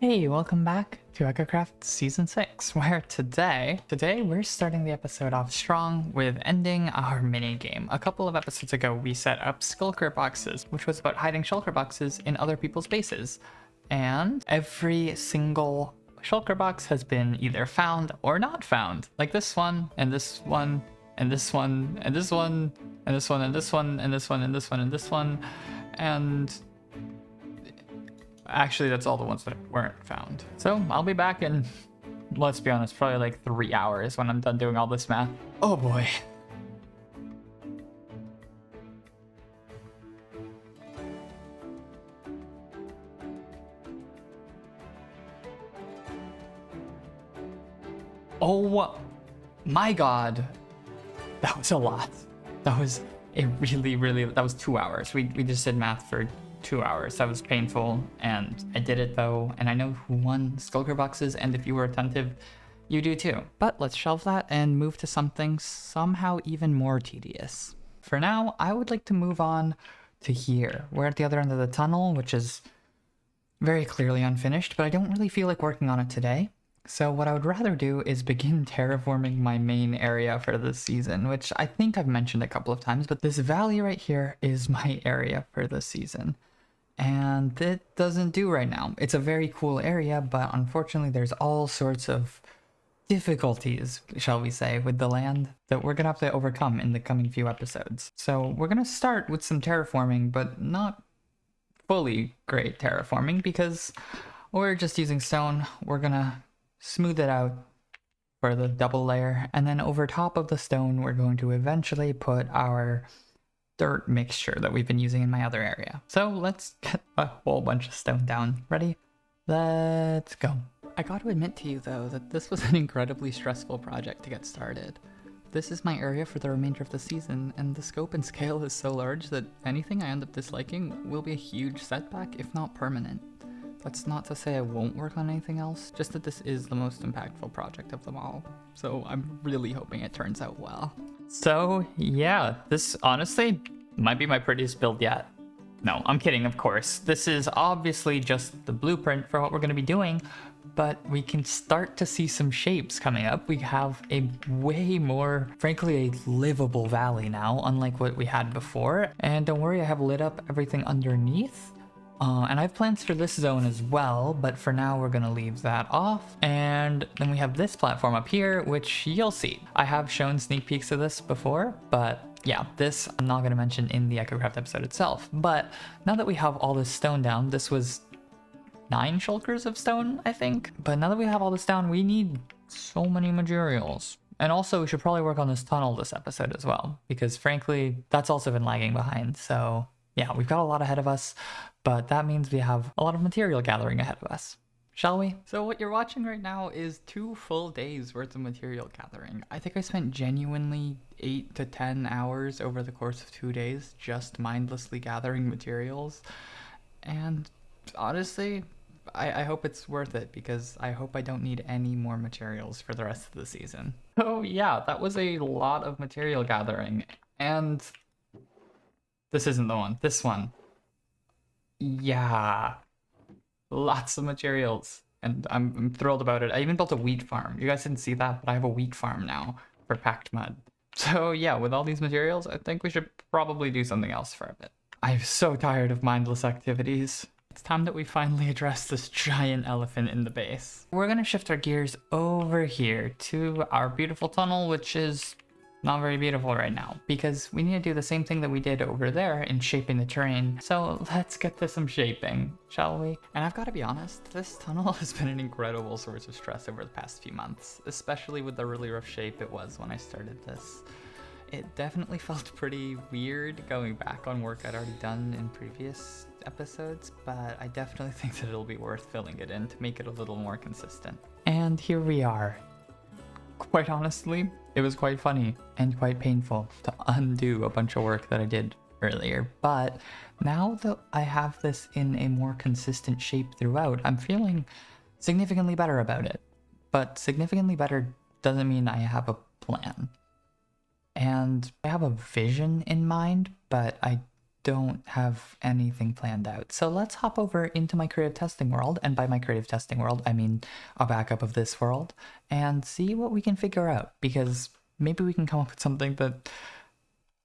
Hey, welcome back to Echocraft Season 6, where today we're starting the episode off strong with ending our mini game. A couple of episodes ago, we set up Skulker boxes, which was about hiding shulker boxes in other people's bases. And every single shulker box has been either found or not found. Like this one, and this one, and this one, and this one, and this one, and this one, and this one, and this one, and this one, and actually, that's all the ones that weren't found. So I'll be back in, let's be honest, probably like 3 hours when I'm done doing all this math. Oh boy. Oh my god. That was a lot. That was a really, that was 2 hours. We just did math for 2 hours. That was painful, and I did it though, and I know who won Skulker boxes, and if you were attentive, you do too. But let's shelve that and move to something somehow even more tedious. For now, I would like to move on to here. We're at the other end of the tunnel, which is very clearly unfinished, but I don't really feel like working on it today. So what I would rather do is begin terraforming my main area for this season, which I think I've mentioned a couple of times, but this valley right here is my area for this season. And it doesn't do right now. It's a very cool area, but unfortunately there's all sorts of difficulties, shall we say, with the land that we're gonna have to overcome in the coming few episodes. So we're gonna start with some terraforming, but not fully great terraforming, because we're just using stone. We're gonna smooth it out for the double layer, and then over top of the stone we're going to eventually put our dirt mixture that we've been using in my other area. So let's get a whole bunch of stone down. Ready? Let's go. I got to admit to you though that this was an incredibly stressful project to get started. This is my area for the remainder of the season, and the scope and scale is so large that anything I end up disliking will be a huge setback, if not permanent. That's not to say I won't work on anything else, just that this is the most impactful project of them all. So I'm really hoping it turns out well. So yeah, this honestly might be my prettiest build yet. No, I'm kidding, of course. This is obviously just the blueprint for what we're going to be doing, but we can start to see some shapes coming up. We have a way more, frankly, a livable valley now, unlike what we had before. And don't worry, I have lit up everything underneath. And I have plans for this zone as well, but for now we're gonna leave that off. And then we have this platform up here, which you'll see. I have shown sneak peeks of this before, but yeah, this I'm not gonna mention in the Echocraft episode itself. But now that we have all this stone down, this was 9 shulkers of stone, I think. But now that we have all this down, we need so many materials. And also we should probably work on this tunnel this episode as well, because frankly, that's also been lagging behind. So yeah, we've got a lot ahead of us, but that means we have a lot of material gathering ahead of us. Shall we? So what you're watching right now is 2 full days worth of material gathering. I think I spent genuinely 8 to 10 hours over the course of 2 days just mindlessly gathering materials. And honestly, I hope it's worth it, because I hope I don't need any more materials for the rest of the season. Oh yeah, that was a lot of material gathering. And this isn't the one. This one. Yeah. Lots of materials. And I'm thrilled about it. I even built a wheat farm. You guys didn't see that, but I have a wheat farm now for packed mud. So yeah, with all these materials, I think we should probably do something else for a bit. I'm so tired of mindless activities. It's time that we finally address this giant elephant in the base. We're gonna shift our gears over here to our beautiful tunnel, which is not very beautiful right now, because we need to do the same thing that we did over there in shaping the terrain. So let's get to some shaping, shall we? And I've got to be honest, this tunnel has been an incredible source of stress over the past few months, especially with the really rough shape it was when I started this. It definitely felt pretty weird going back on work I'd already done in previous episodes, but I definitely think that it'll be worth filling it in to make it a little more consistent. And here we are. Quite honestly, it was quite funny and quite painful to undo a bunch of work that I did earlier. But now that I have this in a more consistent shape throughout, I'm feeling significantly better about it. But significantly better doesn't mean I have a plan. And I have a vision in mind, but I don't have anything planned out. So let's hop over into my creative testing world, and by my creative testing world, I mean a backup of this world, and see what we can figure out, because maybe we can come up with something that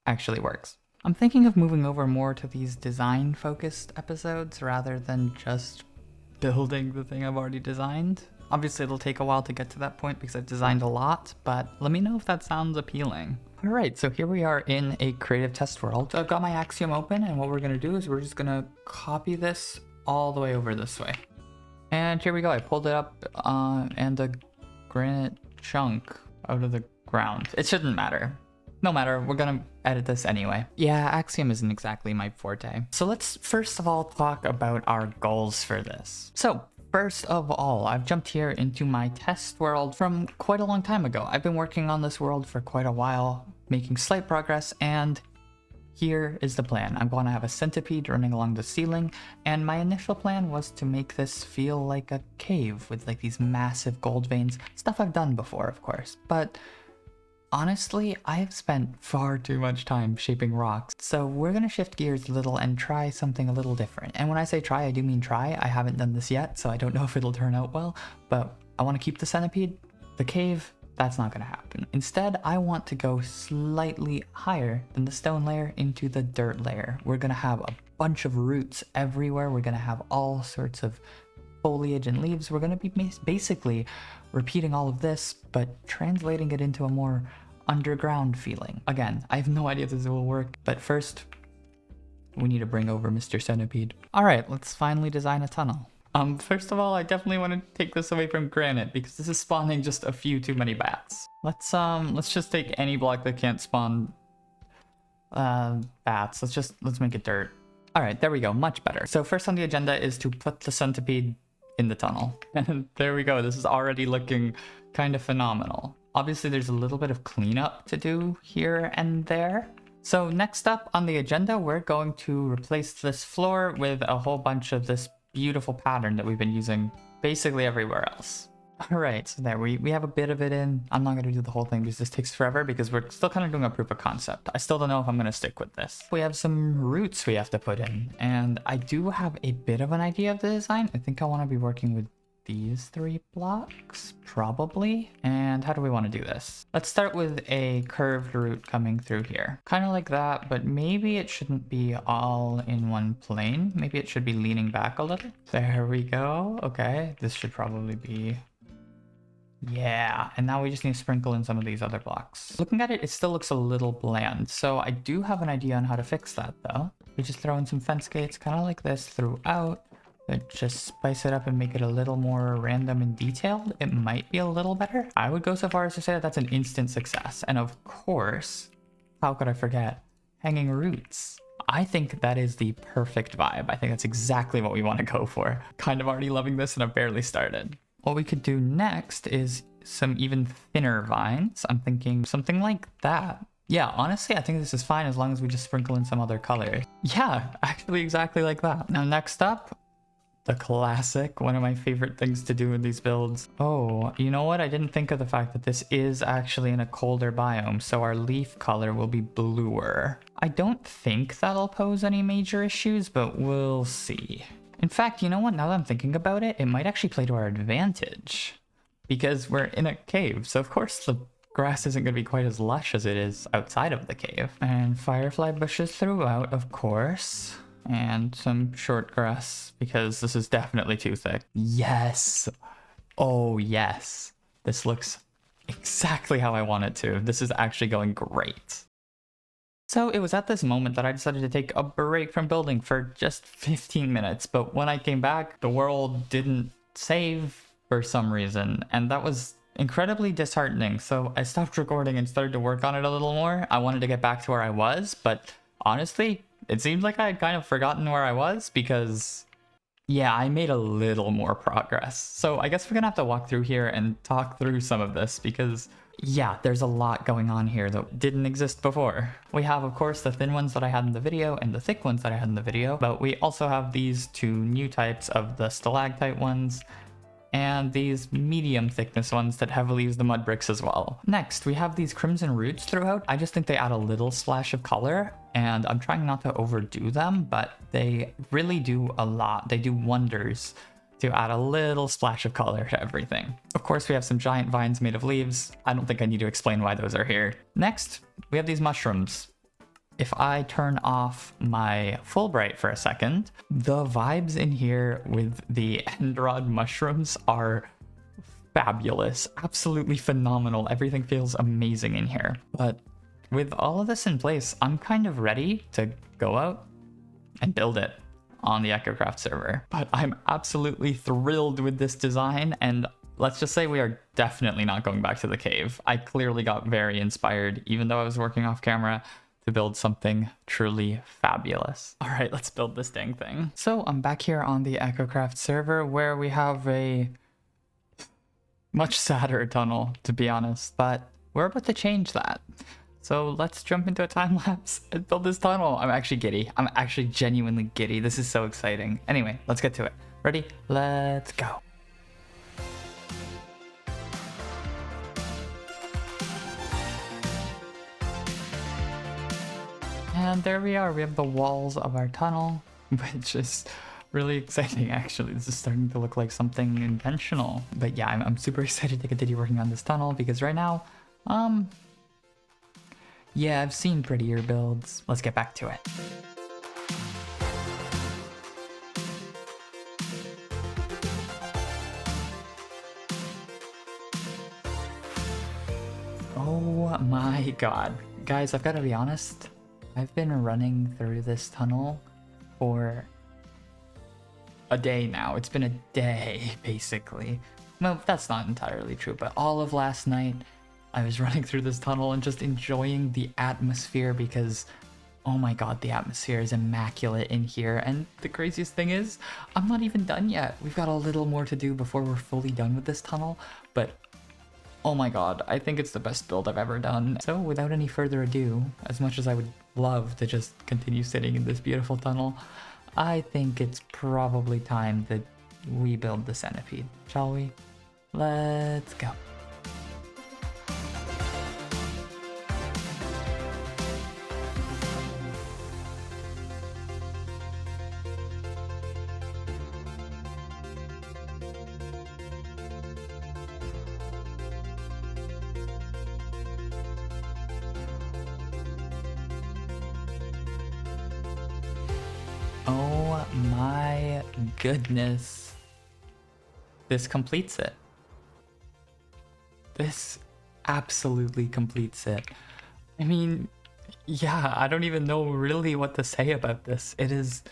actually works. I'm thinking of moving over more to these design-focused episodes rather than just building the thing I've already designed. Obviously, it'll take a while to get to that point because I've designed a lot, but let me know if that sounds appealing. All right, so here we are in a creative test world. So I've got my Axiom open, and what we're gonna do is we're just gonna copy this all the way over this way. And here we go, I pulled it up and a granite chunk out of the ground. It shouldn't matter. No matter, we're gonna edit this anyway. Yeah, Axiom isn't exactly my forte. So let's first of all talk about our goals for this. So first of all, I've jumped here into my test world from quite a long time ago. I've been working on this world for quite a while, making slight progress, and here is the plan. I'm going to have a centipede running along the ceiling, and my initial plan was to make this feel like a cave with like these massive gold veins, stuff I've done before, of course, but honestly, I have spent far too much time shaping rocks, so we're gonna shift gears a little and try something a little different. And when I say try, I do mean try. I haven't done this yet, so I don't know if it'll turn out well, but I want to keep the centipede. The cave, that's not gonna happen. Instead, I want to go slightly higher than the stone layer into the dirt layer. We're gonna have a bunch of roots everywhere. We're gonna have all sorts of foliage and leaves. We're going to be basically repeating all of this, but translating it into a more underground feeling. Again, I have no idea if this will work, but first, we need to bring over Mr. Centipede. All right, let's finally design a tunnel. First of all, I definitely want to take this away from granite because this is spawning just a few too many bats. Let's just take any block that can't spawn bats. Let's make it dirt. All right, there we go, much better. So first on the agenda is to put the centipede in the tunnel. And there we go, this is already looking kind of phenomenal. Obviously there's a little bit of cleanup to do here and there. So next up on the agenda, we're going to replace this floor with a whole bunch of this beautiful pattern that we've been using basically everywhere else. All right, so there we have a bit of it in. I'm not gonna do the whole thing because this takes forever because we're still kind of doing a proof of concept. I still don't know if I'm gonna stick with this. We have some roots we have to put in, and I do have a bit of an idea of the design. I think I wanna be working with these 3 blocks, probably. And how do we want to do this? Let's start with a curved root coming through here. Kind of like that, but maybe it shouldn't be all in one plane. Maybe it should be leaning back a little. There we go. Okay, this should probably be... yeah, and now we just need to sprinkle in some of these other blocks. Looking at it, it still looks a little bland. So I do have an idea on how to fix that though. We just throw in some fence gates, kind of like this throughout. But just spice it up and make it a little more random and detailed. It might be a little better. I would go so far as to say that that's an instant success. And of course, how could I forget? Hanging roots. I think that is the perfect vibe. I think that's exactly what we want to go for. Kind of already loving this and I've barely started. What we could do next is some even thinner vines. I'm thinking something like that. Yeah, honestly, I think this is fine as long as we just sprinkle in some other colors. Yeah, actually exactly like that. Now next up, the classic, one of my favorite things to do in these builds. Oh, you know what? I didn't think of the fact that this is actually in a colder biome, so our leaf color will be bluer. I don't think that'll pose any major issues, but we'll see. In fact, you know what? Now that I'm thinking about it, it might actually play to our advantage because we're in a cave. So of course the grass isn't going to be quite as lush as it is outside of the cave. And firefly bushes throughout, of course. And some short grass because this is definitely too thick. Yes. Oh yes. This looks exactly how I want it to. This is actually going great. So it was at this moment that I decided to take a break from building for just 15 minutes. But when I came back, the world didn't save for some reason. And that was incredibly disheartening. So I stopped recording and started to work on it a little more. I wanted to get back to where I was, but honestly, it seemed like I had kind of forgotten where I was because, yeah, I made a little more progress. So I guess we're gonna have to walk through here and talk through some of this because, yeah, there's a lot going on here that didn't exist before. We have, of course, the thin ones that I had in the video and the thick ones that I had in the video, but we also have these 2 new types of the stalactite ones and these medium thickness ones that heavily use the mud bricks as well. Next, we have these crimson roots throughout. I just think they add a little splash of color. and I'm trying not to overdo them, but they really do a lot. They do wonders to add a little splash of color to everything. Of course, we have some giant vines made of leaves. I don't think I need to explain why those are here. Next, we have these mushrooms. If I turn off my Fulbright for a second, the vibes in here with the end rod mushrooms are fabulous, absolutely phenomenal. Everything feels amazing in here. But with all of this in place, I'm kind of ready to go out and build it on the Echocraft server. But I'm absolutely thrilled with this design, and let's just say we are definitely not going back to the cave. I clearly got very inspired, even though I was working off camera, to build something truly fabulous. All right, let's build this dang thing. So I'm back here on the Echocraft server where we have a much sadder tunnel, to be honest, but we're about to change that. So let's jump into a time lapse and build this tunnel. I'm actually giddy. I'm actually genuinely giddy. This is so exciting. Anyway, let's get to it. Ready? Let's go. And there we are. We have the walls of our tunnel, which is really exciting, actually. This is starting to look like something intentional. But yeah, I'm super excited to continue working on this tunnel because right now, yeah, I've seen prettier builds. Let's get back to it. Oh my god. Guys, I've got to be honest. I've been running through this tunnel for a day now. It's been a day, basically. Well, that's not entirely true, but all of last night, I was running through this tunnel and just enjoying the atmosphere because, oh my god, the atmosphere is immaculate in here. And the craziest thing is, I'm not even done yet. We've got a little more to do before we're fully done with this tunnel, but oh my god, I think it's the best build I've ever done. So without any further ado, as much as I would love to just continue sitting in this beautiful tunnel, I think it's probably time that we build the centipede, shall we? Let's go. Oh my goodness. This completes it. This absolutely completes it. I mean, yeah, I don't even know really what to say about this. It is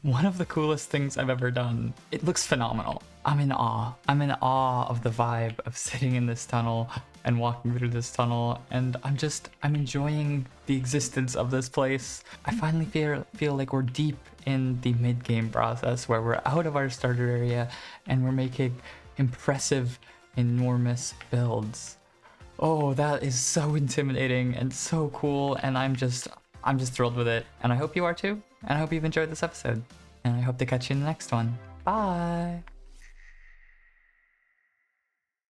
one of the coolest things I've ever done. It looks phenomenal. I'm in awe. I'm in awe of the vibe of sitting in this tunnel and walking through this tunnel, and I'm enjoying the existence of this place. I finally feel like we're deep in the mid-game process where we're out of our starter area and we're making impressive, enormous builds. Oh, that is so intimidating and so cool, and I'm just thrilled with it. And I hope you are too. And I hope you've enjoyed this episode. And I hope to catch you in the next one. Bye!